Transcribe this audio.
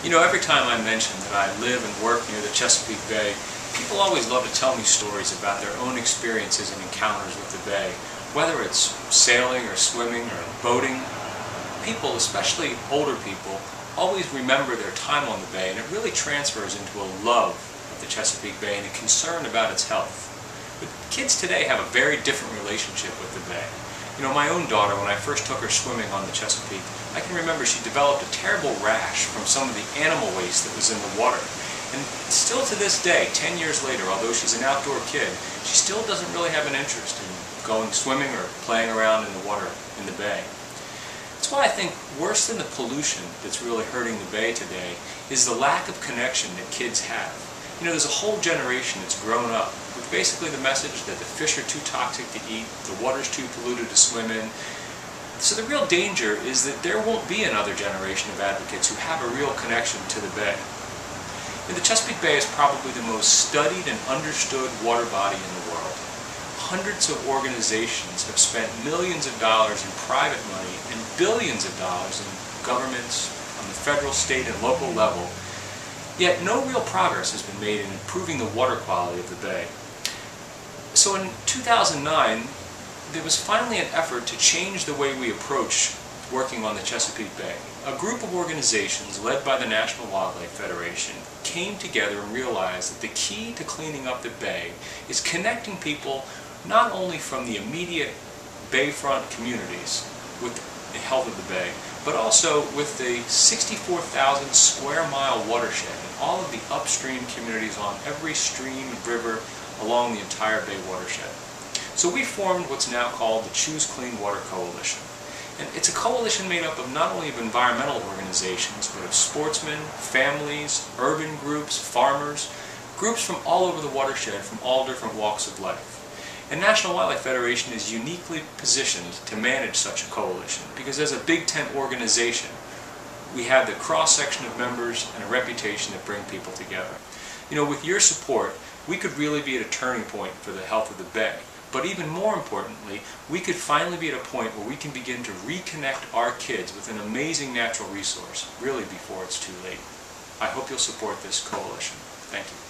You know, every time I mention that I live and work near the Chesapeake Bay, people always love to tell me stories about their own experiences and encounters with the bay. Whether it's sailing or swimming or boating, people, especially older people, always remember their time on the bay, and it really transfers into a love of the Chesapeake Bay and a concern about its health. But kids today have a very different relationship with the bay. You know, my own daughter, when I first took her swimming on the Chesapeake, I can remember she developed a terrible rash from some of the animal waste that was in the water. And still to this day, 10 years later, although she's an outdoor kid, she still doesn't really have an interest in going swimming or playing around in the water in the bay. That's why I think worse than the pollution that's really hurting the bay today is the lack of connection that kids have. You know, there's a whole generation that's grown up with basically the message that the fish are too toxic to eat, the water's too polluted to swim in. So the real danger is that there won't be another generation of advocates who have a real connection to the bay. And the Chesapeake Bay is probably the most studied and understood water body in the world. Hundreds of organizations have spent millions of dollars in private money and billions of dollars in governments on the federal, state, and local level. Yet no real progress has been made in improving the water quality of the bay. So in 2009, there was finally an effort to change the way we approach working on the Chesapeake Bay. A group of organizations led by the National Wildlife Federation came together and realized that the key to cleaning up the bay is connecting people not only from the immediate bayfront communities with the health of the bay, but also with the 64,000 square mile watershed and all of the upstream communities on every stream and river along the entire bay watershed. So we formed what's now called the Choose Clean Water Coalition. And it's a coalition made up of not only of environmental organizations, but of sportsmen, families, urban groups, farmers, groups from all over the watershed from all different walks of life. And National Wildlife Federation is uniquely positioned to manage such a coalition because as a Big Tent organization, we have the cross-section of members and a reputation that bring people together. You know, with your support, we could really be at a turning point for the health of the bay. But even more importantly, we could finally be at a point where we can begin to reconnect our kids with an amazing natural resource, really before it's too late. I hope you'll support this coalition. Thank you.